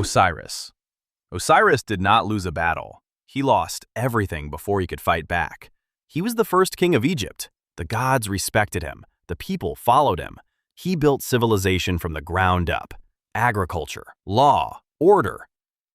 Osiris. Osiris did not lose a battle. He lost everything before he could fight back. He was the first king of Egypt. The gods respected him. The people followed him. He built civilization from the ground up. Agriculture, law, order.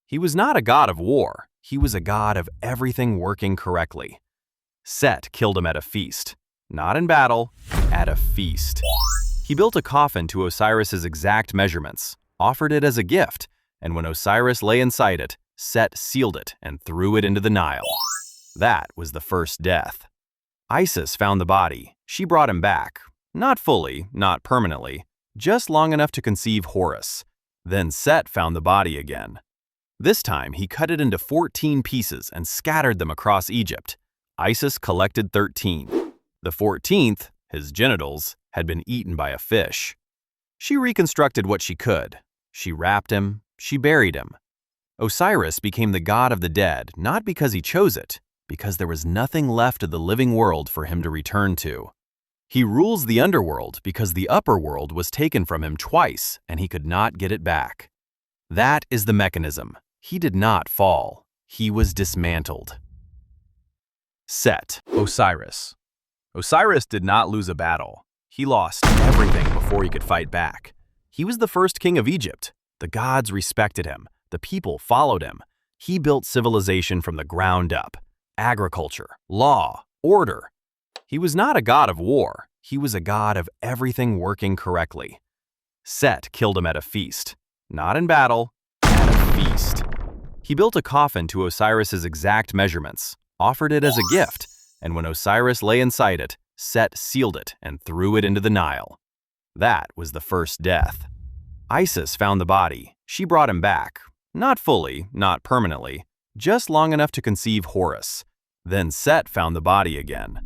He was not a god of war. He was a god of everything working correctly. Set killed him at a feast. Not in battle, at a feast. He built a coffin to Osiris's exact measurements, offered it as a gift, and when Osiris lay inside it, Set sealed it and threw it into the Nile. That was the first death. Isis found the body. She brought him back. Not fully, not permanently, just long enough to conceive Horus. Then Set found the body again. This time, he cut it into 14 pieces and scattered them across Egypt. Isis collected 13. The 14th, his genitals, had been eaten by a fish. She reconstructed what she could. She wrapped him. She buried him. Osiris became the god of the dead, not because he chose it, because there was nothing left of the living world for him to return to. He rules the underworld because the upper world was taken from him twice and he could not get it back. That is the mechanism. He did not fall. He was dismantled. Set. Osiris. Osiris did not lose a battle. He lost everything before he could fight back. He was the first king of Egypt. The gods respected him. The people followed him. He built civilization from the ground up. Agriculture, law, order. He was not a god of war. He was a god of everything working correctly. Set killed him at a feast. Not in battle, at a feast. He built a coffin to Osiris's exact measurements, offered it as a gift, and when Osiris lay inside it, Set sealed it and threw it into the Nile. That was the first death. Isis found the body. She brought him back. Not fully, not permanently, just long enough to conceive Horus. Then Set found the body again.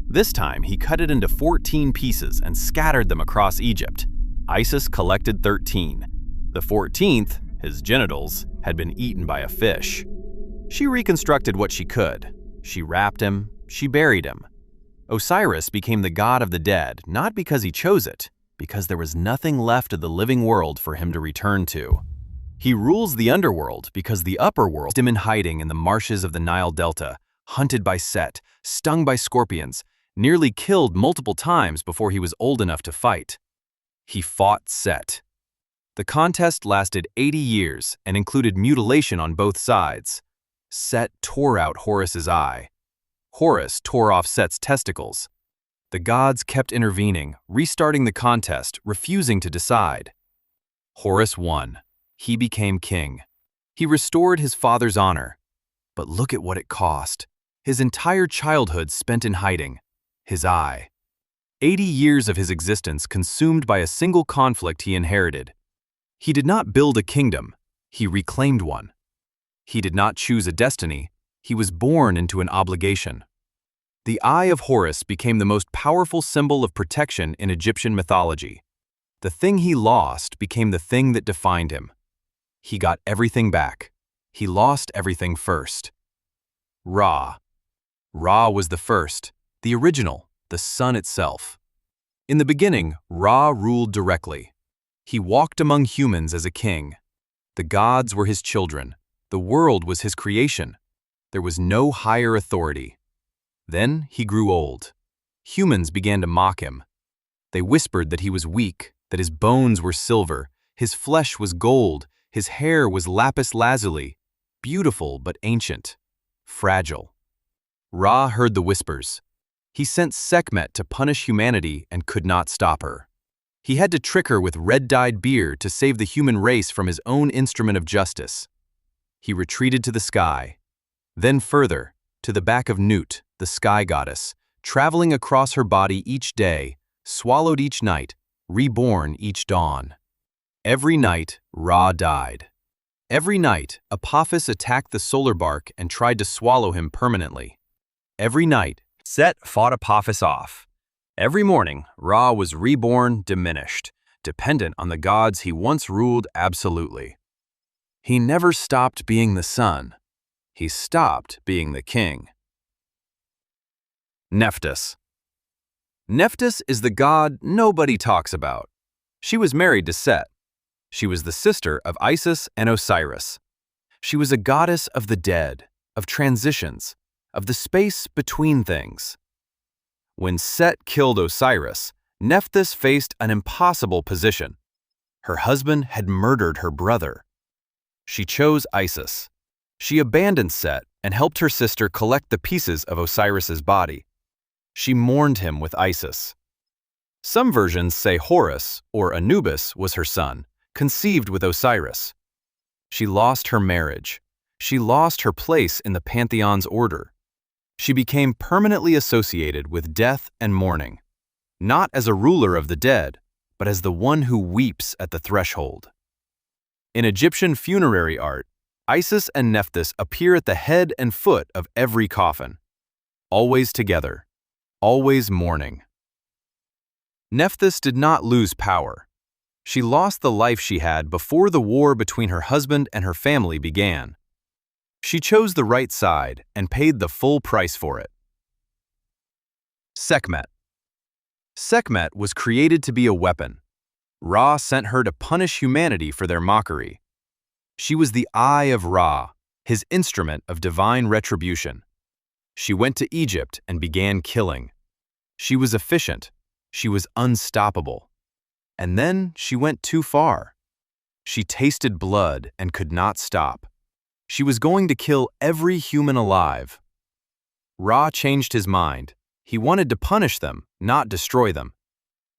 This time, he cut it into 14 pieces and scattered them across Egypt. Isis collected 13. The 14th, his genitals, had been eaten by a fish. She reconstructed what she could. She wrapped him. She buried him. Osiris became the god of the dead, not because he chose it, because there was nothing left of the living world for him to return to. He rules the underworld because the upper world kept him in hiding in the marshes of the Nile Delta, hunted by Set, stung by scorpions, nearly killed multiple times before he was old enough to fight. He fought Set. The contest lasted 80 years and included mutilation on both sides. Set tore out Horus's eye. Horus tore off Set's testicles. The gods kept intervening, restarting the contest, refusing to decide. Horus won. He became king. He restored his father's honor. But look at what it cost. His entire childhood spent in hiding. His eye. 80 years of his existence consumed by a single conflict he inherited. He did not build a kingdom. He reclaimed one. He did not choose a destiny. He was born into an obligation. The eye of Horus became the most powerful symbol of protection in Egyptian mythology. The thing he lost became the thing that defined him. He got everything back. He lost everything first. Ra. Ra was the first, the original, the sun itself. In the beginning, Ra ruled directly. He walked among humans as a king. The gods were his children. The world was his creation. There was no higher authority. Then he grew old. Humans began to mock him. They whispered that he was weak, that his bones were silver, his flesh was gold, his hair was lapis lazuli, beautiful but ancient, fragile. Ra heard the whispers. He sent Sekhmet to punish humanity and could not stop her. He had to trick her with red-dyed beer to save the human race from his own instrument of justice. He retreated to the sky, then further, to the back of Nut, the sky goddess, traveling across her body each day, swallowed each night, reborn each dawn. Every night, Ra died. Every night, Apophis attacked the solar bark and tried to swallow him permanently. Every night, Set fought Apophis off. Every morning, Ra was reborn, diminished, dependent on the gods he once ruled absolutely. He never stopped being the sun. He stopped being the king. Nephthys. Nephthys is the god nobody talks about. She was married to Set. She was the sister of Isis and Osiris. She was a goddess of the dead, of transitions, of the space between things. When Set killed Osiris, Nephthys faced an impossible position. Her husband had murdered her brother. She chose Isis. She abandoned Set and helped her sister collect the pieces of Osiris's body. She mourned him with Isis. Some versions say Horus, or Anubis, was her son, conceived with Osiris. She lost her marriage. She lost her place in the Pantheon's order. She became permanently associated with death and mourning, not as a ruler of the dead, but as the one who weeps at the threshold. In Egyptian funerary art, Isis and Nephthys appear at the head and foot of every coffin, always together, always mourning. Nephthys did not lose power. She lost the life she had before the war between her husband and her family began. She chose the right side and paid the full price for it. Sekhmet. Sekhmet was created to be a weapon. Ra sent her to punish humanity for their mockery. She was the eye of Ra, his instrument of divine retribution. She went to Egypt and began killing. She was efficient. She was unstoppable. And then she went too far. She tasted blood and could not stop. She was going to kill every human alive. Ra changed his mind. He wanted to punish them, not destroy them.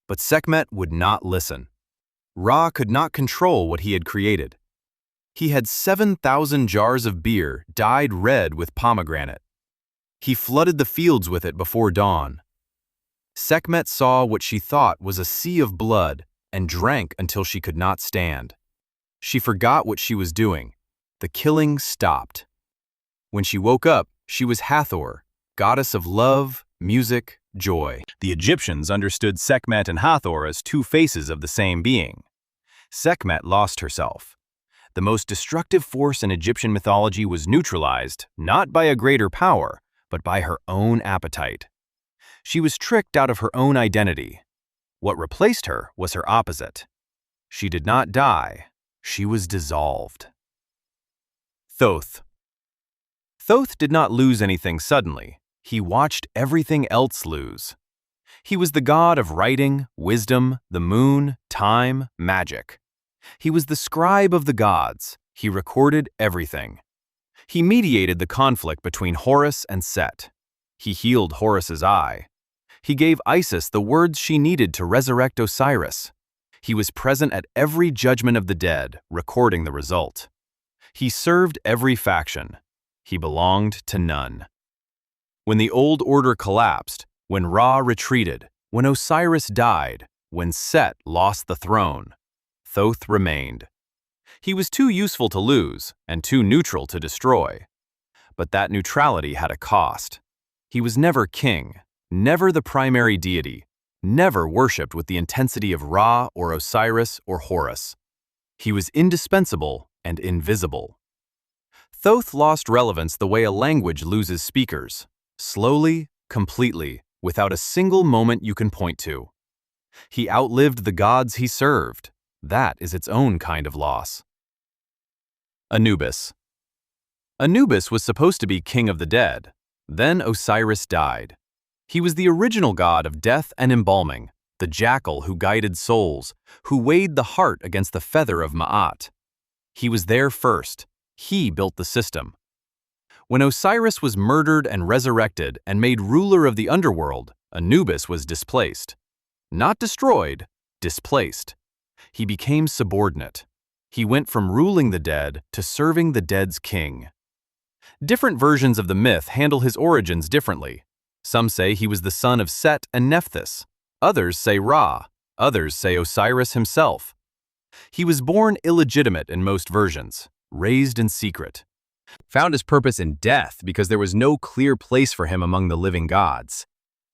But Sekhmet would not listen. Ra could not control what he had created. He had 7,000 jars of beer dyed red with pomegranate. He flooded the fields with it before dawn. Sekhmet saw what she thought was a sea of blood and drank until she could not stand. She forgot what she was doing. The killing stopped. When she woke up, she was Hathor, goddess of love, music, joy. The Egyptians understood Sekhmet and Hathor as two faces of the same being. Sekhmet lost herself. The most destructive force in Egyptian mythology was neutralized, not by a greater power, but by her own appetite. She was tricked out of her own identity. What replaced her was her opposite. She did not die. She was dissolved. Thoth. Thoth did not lose anything suddenly. He watched everything else lose. He was the god of writing, wisdom, the moon, time, magic. He was the scribe of the gods. He recorded everything. He mediated the conflict between Horus and Set. He healed Horus's eye. He gave Isis the words she needed to resurrect Osiris. He was present at every judgment of the dead, recording the result. He served every faction. He belonged to none. When the old order collapsed, when Ra retreated, when Osiris died, when Set lost the throne, Thoth remained. He was too useful to lose and too neutral to destroy. But that neutrality had a cost. He was never king, never the primary deity, never worshipped with the intensity of Ra or Osiris or Horus. He was indispensable and invisible. Thoth lost relevance the way a language loses speakers, slowly, completely, without a single moment you can point to. He outlived the gods he served. That is its own kind of loss. Anubis. Anubis was supposed to be king of the dead. Then Osiris died. He was the original god of death and embalming, the jackal who guided souls, who weighed the heart against the feather of Ma'at. He was there first. He built the system. When Osiris was murdered and resurrected and made ruler of the underworld, Anubis was displaced. Not destroyed, displaced. He became subordinate. He went from ruling the dead to serving the dead's king. Different versions of the myth handle his origins differently. Some say he was the son of Set and Nephthys. Others say Ra. Others say Osiris himself. He was born illegitimate in most versions, raised in secret. Found his purpose in death because there was no clear place for him among the living gods.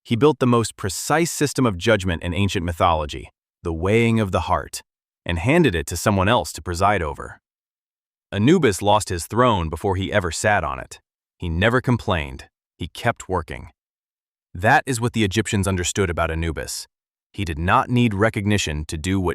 He built the most precise system of judgment in ancient mythology, the weighing of the heart, and handed it to someone else to preside over. Anubis lost his throne before he ever sat on it. He never complained. He kept working. That is what the Egyptians understood about Anubis. He did not need recognition to do what